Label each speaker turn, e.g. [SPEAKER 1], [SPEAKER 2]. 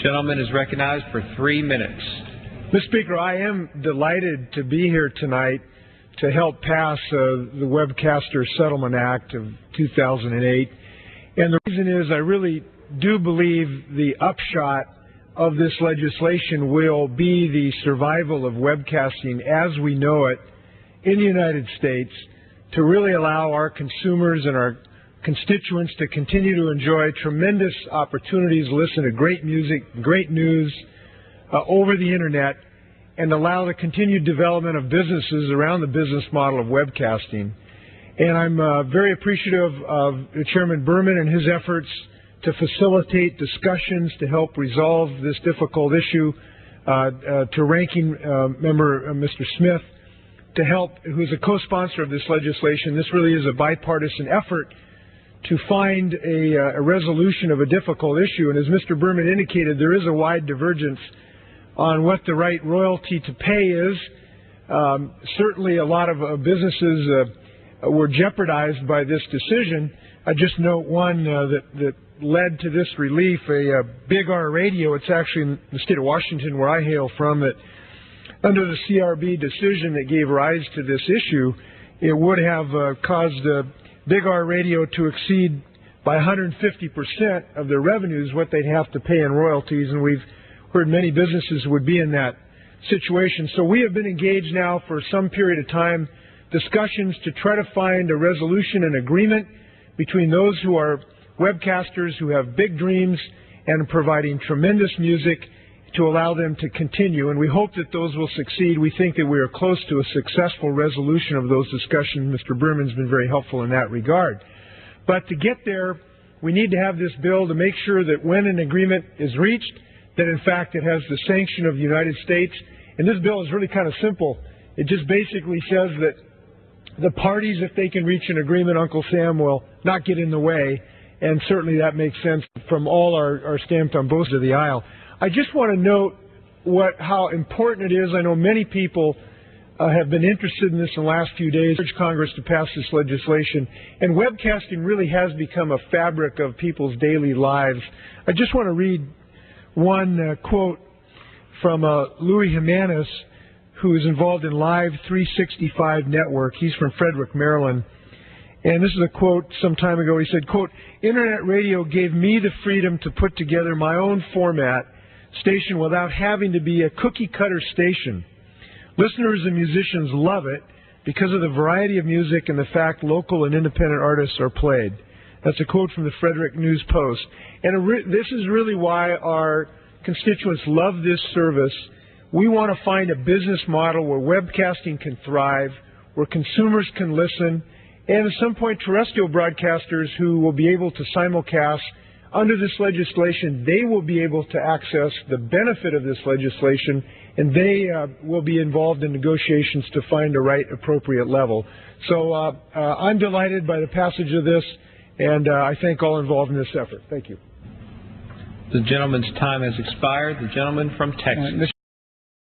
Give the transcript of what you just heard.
[SPEAKER 1] Gentleman is recognized for 3 minutes.
[SPEAKER 2] Mr. Speaker, I am delighted to be here tonight to help pass the Webcaster Settlement Act of 2008. And the reason is I really do believe the upshot of this legislation will be the survival of webcasting as we know it in the United States, to really allow our consumers and our constituents to continue to enjoy tremendous opportunities, listen to great music, great news over the Internet, and allow the continued development of businesses around the business model of webcasting. And I'm very appreciative of Chairman Berman and his efforts to facilitate discussions to help resolve this difficult issue, to Ranking Member Mr. Smith, to help, who's a co-sponsor of this legislation. This really is a bipartisan effort to find a resolution of a difficult issue. And as Mr. Berman indicated, there is a wide divergence on what the right royalty to pay is. Certainly a lot of businesses were jeopardized by this decision. I just note one that led to this relief, a Big R radio. It's actually in the state of Washington, where I hail from, that under the CRB decision that gave rise to this issue, it would have caused Big R radio to exceed by 150% of their revenues what they'd have to pay in royalties, and we've heard many businesses would be in that situation. So we have been engaged now for some period of time, discussions to try to find a resolution and agreement between those who are webcasters who have big dreams and providing tremendous music to allow them to continue. And we hope that those will succeed. We think that we are close to a successful resolution of those discussions. Mr. Berman's been very helpful in that regard. But to get there, we need to have this bill to make sure that when an agreement is reached, that in fact it has the sanction of the United States. And this bill is really kind of simple. It just basically says that the parties, if they can reach an agreement, Uncle Sam, will not get in the way. And certainly that makes sense from all our stamped on both sides of the aisle. I just want to note how important it is. I know many people have been interested in this in the last few days. I urge Congress to pass this legislation. And webcasting really has become a fabric of people's daily lives. I just want to read one quote from Louis Jimenez, who is involved in Live 365 Network. He's from Frederick, Maryland. And this is a quote some time ago. He said, quote, "Internet radio gave me the freedom to put together my own format station without having to be a cookie-cutter station. Listeners and musicians love it because of the variety of music and the fact local and independent artists are played." That's a quote from the Frederick News Post. And this is really why our constituents love this service. We want to find a business model where webcasting can thrive, where consumers can listen, and at some point terrestrial broadcasters who will be able to simulcast. Under this legislation, they will be able to access the benefit of this legislation, and they will be involved in negotiations to find the right appropriate level. So I'm delighted by the passage of this, and I thank all involved in this effort. Thank you.
[SPEAKER 1] The gentleman's time has expired. The gentleman from Texas.